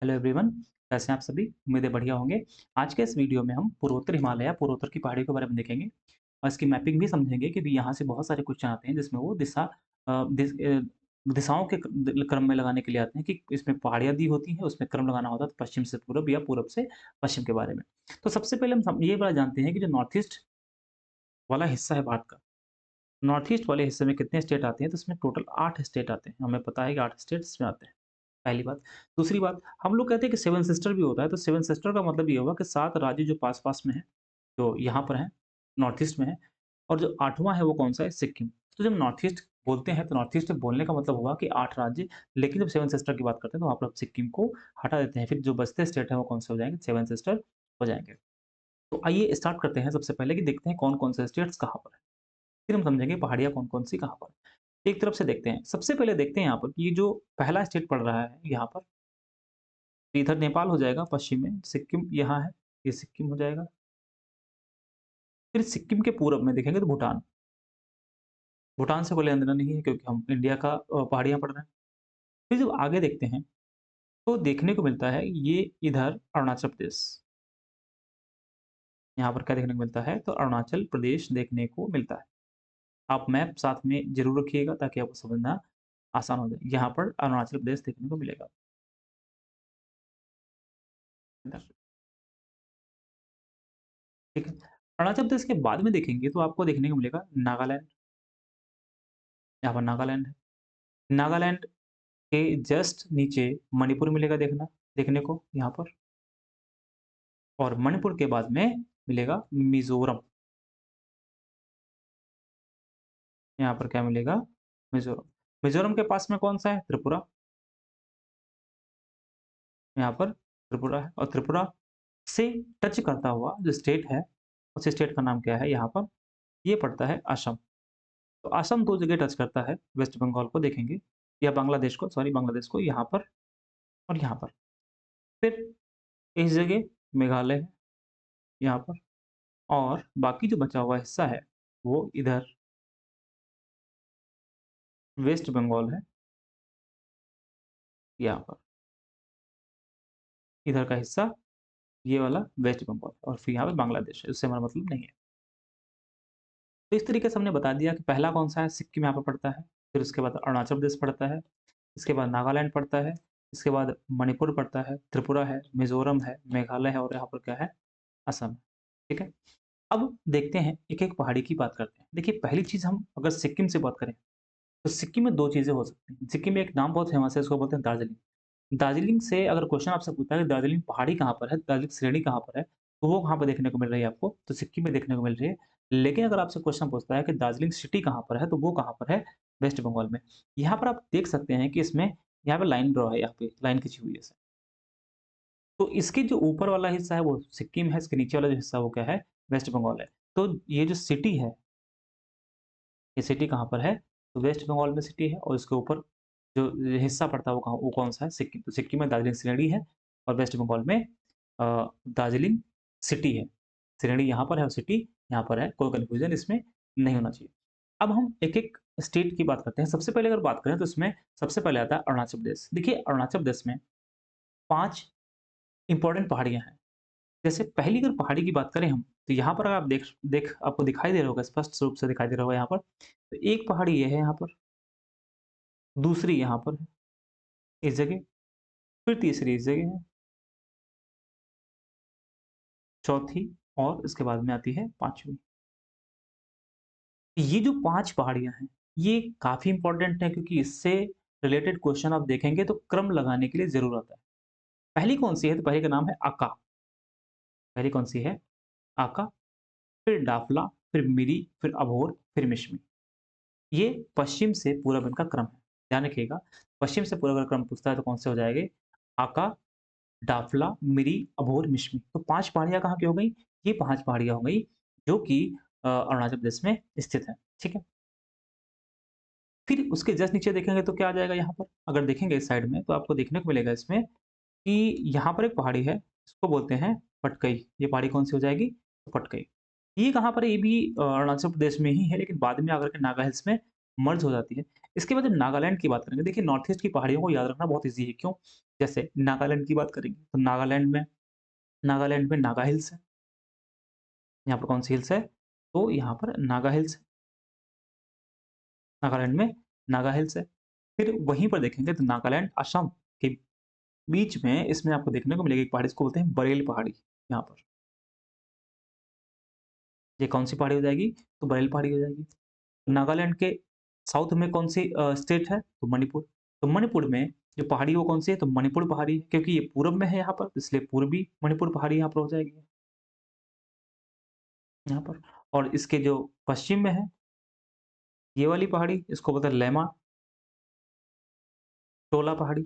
Hello everyone, कैसे हैं आप सभी? उम्मीद है बढ़िया होंगे। आज के इस वीडियो में हम पूर्वोत्तर हिमालय, पूर्वोत्तर की पहाड़ियों के बारे में देखेंगे और इसकी मैपिंग भी समझेंगे कि भी यहाँ से बहुत सारे क्वेश्चन आते हैं जिसमें वो दिशाओं के क्रम में लगाने के लिए आते हैं कि इसमें पहाड़ियाँ दी होती हैं, उसमें क्रम लगाना होता है तो पश्चिम से पूरब या पूरब से पश्चिम के बारे में। तो सबसे पहले ये बात जानते हैं कि जो नॉर्थ ईस्ट वाला हिस्सा है भारत का, नॉर्थ ईस्ट वाले हिस्से में कितने स्टेट आते हैं? तो इसमें टोटल 8 स्टेट आते हैं। हमें पता है कि 8 स्टेट इसमें आते हैं। पहली बात। दूसरी बात, हम लोग कहते हैं कि सेवन सिस्टर भी होता है, तो सेवन सिस्टर का मतलब ये हुआ कि 7 राज्य जो पास-पास में हैं, जो यहाँ पर हैं, नॉर्थ ईस्ट में हैं और जो 8वाँ है वो कौन-सा है? सिक्किम। तो जब नॉर्थ ईस्ट बोलते हैं, तो नॉर्थ ईस्ट बोलने का मतलब हुआ कि 8 राज्य, लेकिन जब सेवन सिस्टर की बात करते हैं, तो वहाँ पर आप सिक्किम को हटा देते हैं। फिर जो बचते स्टेट हैं, वो कौन-से हो जाएँगे? सेवन सिस्टर हो जाएँगे। तो आइए स्टार्ट करते हैं सबसे पहले कि देखते हैं कौन-कौन से स्टेट्स कहाँ पर हैं। फिर हम समझेंगे पहाड़ियाँ कौन-कौन सी कहाँ पर हैं। एक तरफ से देखते हैं। सबसे पहले देखते हैं यहाँ पर कि ये जो पहला स्टेट पड़ रहा है यहाँ पर, तो इधर नेपाल हो जाएगा पश्चिम में, सिक्किम यहाँ है, ये सिक्किम हो जाएगा। फिर सिक्किम के पूरब में देखेंगे तो भूटान। भूटान से कोई लेना-देना नहीं है क्योंकि हम इंडिया का पहाड़ियाँ पड़ रहे हैं। फिर जब आगे देखते हैं, तो देखने को मिलता है ये इधर अरुणाचल प्रदेश। यहाँ पर क्या देखने को मिलता है? तो अरुणाचल प्रदेश देखने को मिलता है। आप मैप साथ में ज़रूर रखिएगा ताकि आपको समझना आसान हो जाए। यहाँ पर अरुणाचल प्रदेश देखने को मिलेगा। इधर, ठीक है। अरुणाचल प्रदेश के बाद में देखेंगे तो आपको देखने को मिलेगा नागालैंड, यहाँ पर नागालैंड है। नागालैंड के जस्ट नीचे मणिपुर मिलेगा देखने को यहाँ पर, और मणिपुर के बाद में मिलेगा मिज़ोरम। यहाँ पर क्या मिलेगा? मिज़ोरम। मिज़ोरम के पास में कौन-सा है? त्रिपुरा। यहाँ पर त्रिपुरा है और त्रिपुरा से टच करता हुआ जो स्टेट है, उस स्टेट का नाम क्या है यहाँ पर? ये पड़ता है असम। तो असम 2 जगह टच करता है, वेस्ट बंगाल को देखेंगे या बांग्लादेश को, सॉरी बांग्लादेश को, यहाँ पर और यहाँ पर। फिर इस जगह मेघालय है यहाँ पर, और बाकी जो बचा हुआ हिस्सा है, वो इधर वेस्ट बंगाल है, यहाँ पर। इधर का हिस्सा ये वाला वेस्ट बंगाल और फिर यहाँ पे बांग्लादेश है, उससे हमारा मतलब नहीं है। तो इस तरीके से हमने बता दिया कि पहला कौन-सा है, सिक्किम यहाँ पे पड़ता है, फिर उसके बाद अरुणाचल प्रदेश पड़ता है, इसके बाद नागालैंड पड़ता है, इसके बाद मणिपुर पड़ता है, त्रिपुरा है, मिज़ोरम है, मेघालय है और यहाँ पर क्या है, असम। ठीक है? अब देखते हैं एक-एक पहाड़ी की बात करते हैं। देखिए पहली चीज़, हम अगर सिक्किम से बात करें, तो सिक्किम में 2 चीज़ें हो सकती हैं। सिक्किम में एक नाम बहुत फेमस है, उसको बोलते हैं दार्जिलिंग। दार्जिलिंग से अगर क्वेश्चन आपसे पूछा है कि दार्जिलिंग पहाड़ी कहाँ पर है, दार्जिलिंग श्रेणी कहाँ पर है, तो वो कहाँ पे देखने को मिल रही है आपको? तो सिक्किम में देखने को मिल रही है। लेकिन अगर आपसे क्वेश्चन पूछता है कि दार्जिलिंग सिटी कहाँ पर है, तो वो कहाँ पर है? वेस्ट बंगाल में। यहाँ पर आप देख सकते हैं कि इसमें यहाँ पे लाइन ड्रा है, यहाँ पे लाइन खींची हुई है ऐसे। तो इसके जो ऊपर वाला हिस्सा है वो सिक्किम है, इसके नीचे वाला जो हिस्सा वो क्या है? वेस्ट बंगाल है। तो ये जो सिटी है, ये सिटी कहाँ पर है? तो वेस्ट बंगाल में सिटी है और इसके ऊपर जो हिस्सा पड़ता है वो कौन-सा है? सिक्किम। तो सिक्किम में दार्जिलिंग श्रेणी है और वेस्ट बंगाल में दार्जिलिंग सिटी है। श्रेणी यहाँ पर है और सिटी यहाँ पर है, कोई कन्फ्यूज़न इसमें नहीं होना चाहिए। अब हम एक-एक स्टेट की बात करते हैं। सबसे पहले अगर बात करें तो इसमें सबसे पहले आता है अरुणाचल प्रदेश। देखिए अरुणाचल प्रदेश में 5 इम्पोर्टेंट पहाड़ियाँ हैं। जैसे पहली अगर पहाड़ी की बात करें हम, तो यहाँ पर अगर आप देख देख आपको दिखाई दे रहा होगा, स्पष्ट रूप से दिखाई दे रहा होगा यहाँ पर। तो एक पहाड़ी ये है यहाँ पर, दूसरी यहाँ पर है, इस जगह, फिर तीसरी इस जगह है, चौथी और इसके बाद में आती है 5वीं। ये जो 5 पहाड़ियाँ हैं, ये काफ़ी इम्पोर्टेंट है क्योंकि इससे रिलेटेड क्वेश्चन आप देखेंगे तो क्रम लगाने के लिए ज़रूर आता है। पहली कौन-सी है? तो पहली का नाम है आका। पहली कौन-सी है? आका, फिर डाफला, फिर मिरी, फिर अभोर, फिर मिश्मी। ये पश्चिम से पूरब इनका क्रम है। ध्यान रखिएगा, पश्चिम से पूरब अगर क्रम पूछता है तो कौन से हो जाएँगे? आका, डाफला, मिरी, अभोर, मिश्मी। तो 5 पहाड़ियाँ कहाँ की हो गई? ये 5 पहाड़ियाँ हो गई जो कि अरुणाचल प्रदेश में स्थित हैं। ठीक है? फिर उसके जस्ट नीचे देखेंगे तो क्या आ जाएगा यहाँ पर? अगर देखेंगे इस साइड में तो आपको देखने को मिलेगा इसमें कि यहाँ पर एक पहाड़ी है, इसको बोलते हैं पटकई। ये पहाड़ी कौन-सी हो जाएगी? तो पटकई। ये कहाँ पर है? ये भी अरुणाचल प्रदेश में ही है, लेकिन बाद में आकर के नागा हिल्स में मर्ज हो जाती है। इसके बाद जब नागालैंड की बात करेंगे, देखिए नॉर्थ ईस्ट की पहाड़ियों को याद रखना बहुत ईज़ी है, क्यों? जैसे नागालैंड की बात करेंगे, तो नागालैंड में नागा हिल्स है। यहाँ पर कौन-सी हिल्स है? तो यहाँ पर नागा हिल्स है, नागालैंड में नागा हिल्स है। फिर वहीं पर देखेंगे तो नागालैंड, असम के बीच में इसमें आपको देखने को मिलेगी एक पहाड़ी, इसको बोलते हैं बरेल पहाड़ी, यहाँ पर। ये कौन-सी पहाड़ी हो जाएगी? तो बरेल पहाड़ी हो जाएगी। नागालैंड के साउथ में कौन-सी स्टेट है? तो मणिपुर। तो मणिपुर में जो पहाड़ी है वो कौन-सी है? तो मणिपुर पहाड़ी है, क्योंकि ये पूरब में है यहाँ पर, इसलिए पूर्वी मणिपुर पहाड़ी यहाँ पर हो जाएगी, यहाँ पर। और इसके जो पश्चिम में है, ये वाली पहाड़ी, इसको बोलते हैं लैमा टोला पहाड़ी,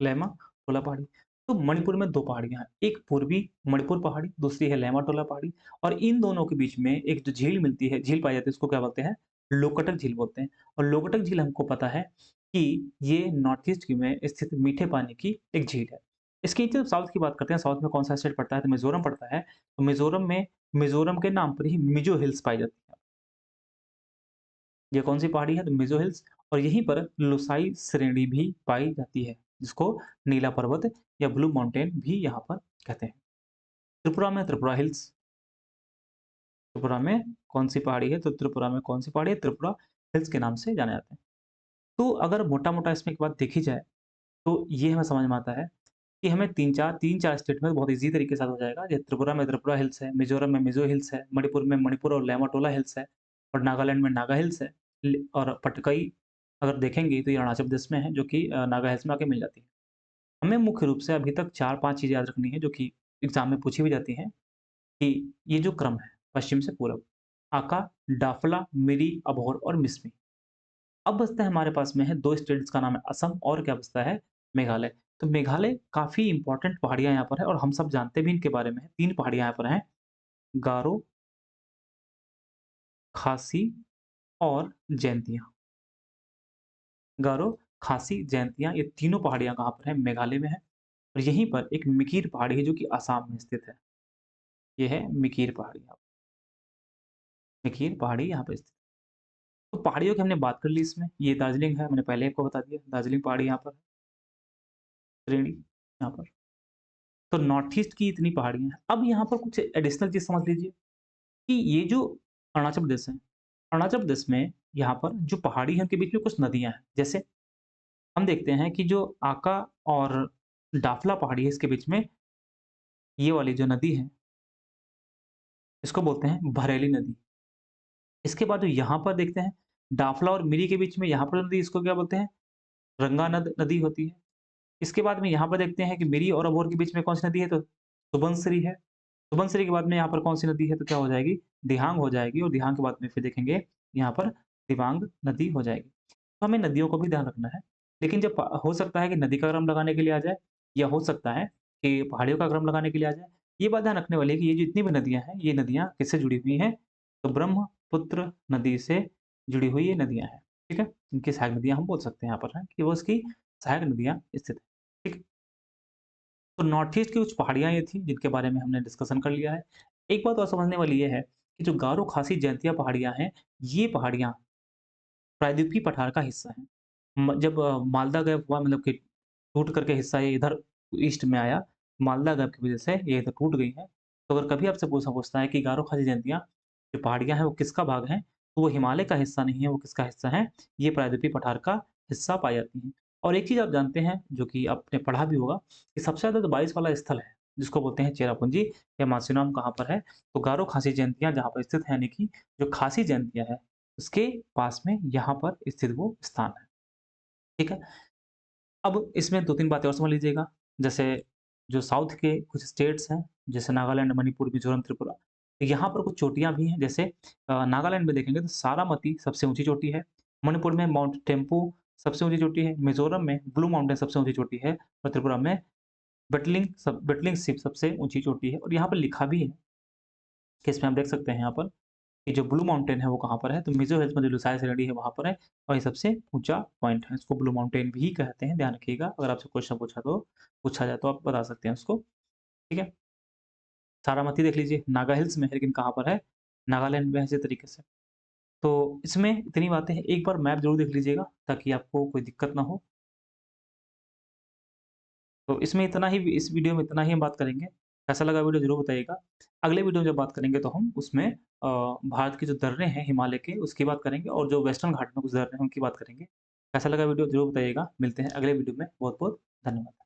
लैमा टोला पहाड़ी। तो मणिपुर में 2 पहाड़ियाँ हैं, एक पूर्वी मणिपुर पहाड़ी, दूसरी है लैमा टोला पहाड़ी, और इन दोनों के बीच में एक जो झील मिलती है, झील पाई जाती है, उसको क्या बोलते हैं? लोकटक झील बोलते हैं। और लोकटक झील हमको पता है कि ये नॉर्थ ईस्ट की में स्थित मीठे पानी की एक झील है। इसके नीचे जब साउथ की बात करते हैं, साउथ में कौन-सा स्टेट पड़ता है? तो मिज़ोरम पड़ता है। तो मिज़ोरम के नाम पर ही मिज़ो हिल्स पाई जाती है। ये कौन-सी पहाड़ी है? तो मिज़ो हिल्स, और यहीं पर लोसाई श्रेणी भी पाई जाती है, जिसको नीला पर्वत या ब्लू माउंटेन भी यहाँ पर कहते हैं। त्रिपुरा में त्रिपुरा हिल्स, त्रिपुरा में कौन-सी पहाड़ी है? तो त्रिपुरा में कौन-सी पहाड़ी है? त्रिपुरा हिल्स के नाम से जाने जाते हैं। तो अगर मोटा-मोटा इसमें एक बात देखी जाए, तो ये हमें समझ में आता है कि हमें 3-4 स्टेट में बहुत ईज़ी तरीके से याद हो जाएगा। ये त्रिपुरा में त्रिपुरा हिल्स है, मिज़ोरम में मिज़ो हिल्स है, मणिपुर में मणिपुर और लैमाटोला हिल्स है, और नागालैंड में नागा हिल्स है। और पटकाई अगर देखेंगे तो ये अरुणाचल प्रदेश में है, जो कि नागा हिल्स में आके मिल जाती है। हमें मुख्य रूप से अभी तक 4-5 चीज़ें याद रखनी है, जो कि एग्ज़ाम में पूछी भी जाती हैं, कि ये जो क्रम है पश्चिम से पूरब, आका, डाफला, मिरी, अबोहर और मिसमी। अब बचता है हमारे पास में है 2 स्टेट, जिसका नाम है असम, और क्या बचता है? मेघालय। तो मेघालय काफ़ी इम्पोर्टेंट पहाड़ियाँ यहाँ पर है, और हम सब जानते भी इनके बारे में हैं। 3 पहाड़ियाँ यहाँ पर हैं, गारो, खासी और जैंतिया। गारो, खासी, जैंतिया, ये तीनों पहाड़ियाँ कहाँ पर हैं? मेघालय में हैं। और यहीं पर एक मिकिर पहाड़ी है, जो कि असम में स्थित है। ये है मिकिर पहाड़ी, मिकिर पहाड़ी यहाँ पे स्थित। तो पहाड़ियों की हमने बात कर ली इसमें, ये दार्जिलिंग है, मैंने पहले आपको बता दिया, दार्जिलिंग पहाड़ी यहाँ पर है, श्रेणी यहाँ पर। तो नॉर्थ ईस्ट की इतनी पहाड़ियाँ हैं। अब यहाँ पर कुछ एडिशनल चीज़ समझ लीजिए, कि ये जो अरुणाचल प्रदेश है, अरुणाचल प्रदेश में यहाँ पर जो पहाड़ी है, उनके बीच में कुछ नदियाँ हैं। जैसे हम देखते हैं कि जो आका और दाफला पहाड़ी है, इसके बीच में ये वाली जो नदी है, इसको बोलते हैं बरेली नदी। इसके बाद जो यहाँ पर देखते हैं, दाफला और मिरी के बीच में यहाँ पर नदी, इसको क्या बोलते हैं? रंगानद नदी होती है। इसके बाद में यहाँ पर देखते हैं कि मिरी और अबोर के बीच में कौन-सी नदी है? तो सुबनसिरी है। सुबनसिरी के बाद में यहाँ पर कौन-सी नदी है? तो क्या हो जाएगी? दिहांग हो जाएगी, और दिहांग के बाद में फिर देखेंगे यहाँ पर दिबांग नदी हो जाएगी। तो हमें नदियों को भी ध्यान रखना है। लेकिन जब हो सकता है कि नदी का क्रम लगाने के लिए आ जाए, या हो सकता है कि पहाड़ियों का क्रम लगाने के लिए आ जाए। ये बात ध्यान रखने वाली है कि ये जितनी भी नदियाँ हैं, ये नदियाँ किससे जुड़ी हुई हैं? तो ब्रह्मपुत्र नदी से जुड़ी हुई ये नदियाँ हैं। ठीक है? इनकी सहायक नदियाँ हम बोल सकते हैं यहाँ पर हैं, कि वो इसकी सहायक नदियाँ स्थित हैं। ठीक है? तो नॉर्थ ईस्ट की कुछ पहाड़ियाँ ये थी, जिनके बारे में हमने डिस्कशन कर लिया है। एक बात और समझने वाली ये है कि जो गारो, खासी, जैंतिया पहाड़ियाँ हैं, ये पहाड़ियाँ प्रायद्वीपीय पठार का हिस्सा हैं। जब मालदा गैप हुआ, मतलब कि टूट करके हिस्सा ये इधर ईस्ट में आया, मालदा गैप की वजह से ये इधर टूट गई हैं। तो अगर कभी आपसे पूछता है कि गारो, खासी, जैंतिया जो पहाड़ियाँ हैं, वो किसका भाग हैं? तो वो हिमालय का हिस्सा नहीं है, वो किसका हिस्सा है? ये प्रायद्वीपीय पठार का हिस्सा पाई जाती हैं। और एक चीज़ आप जानते हैं, जो कि आपने पढ़ा भी होगा, कि सबसे ज़्यादा जो बारिश वाला स्थल है, जिसको बोलते हैं चेरापूंजी या मासिनराम, कहाँ पर है? तो गारो, खासी, जैंतिया जहाँ पर स्थित है, यानी कि जो खासी जैंतिया है, उसके पास में यहाँ पर स्थित वो स्थान है। ठीक है? अब इसमें 2-3 बातें और समझ लीजिएगा। जैसे जो साउथ के कुछ स्टेट्स हैं, जैसे नागालैंड, मणिपुर, मिज़ोरम, त्रिपुरा, यहाँ पर कुछ चोटियाँ भी हैं। जैसे नागालैंड में देखेंगे तो सारामती सबसे ऊँची चोटी है, मणिपुर में माउंट टेम्पू सबसे ऊँची चोटी है, मिज़ोरम में ब्लू माउंटेन सबसे ऊँची चोटी है, और त्रिपुरा में बेटलिंग शिप सबसे ऊँची चोटी है। और यहाँ पर लिखा भी है कि इसमें आप देख सकते हैं यहाँ पर, कि जो ब्लू माउंटेन है वो कहाँ पर है? तो मिज़ो हिल्स में जो लुसाई सेरेडी है वहाँ पर है, और ये सबसे ऊँचा पॉइंट है। इसको ब्लू माउंटेन भी कहते हैं, ध्यान रखिएगा। अगर आपसे क्वेश्चन पूछा जाए तो आप बता सकते हैं उसको, ठीक है? सारामती देख लीजिए, नागा हिल्स में है, लेकिन कहाँ पर है? नागालैंड में है, इसी तरीके से। तो इसमें इतनी बातें हैं, एक बार मैप ज़रूर देख लीजिएगा ताकि आपको कोई दिक्कत ना हो। तो इसमें इतना ही इस वीडियो में इतना ही हम बात करेंगे। कैसा लगा वीडियो ज़रूर बताइएगा। अगले वीडियो में जब बात करेंगे तो हम उसमें भारत के जो दर्रे हैं हिमालय के उसकी बात करेंगे और जो वेस्टर्न घाट में कुछ दर्रे हैं उनकी बात करेंगे। कैसा लगा वीडियो ज़रूर बताइएगा। मिलते हैं अगले वीडियो में। बहुत-बहुत धन्यवाद।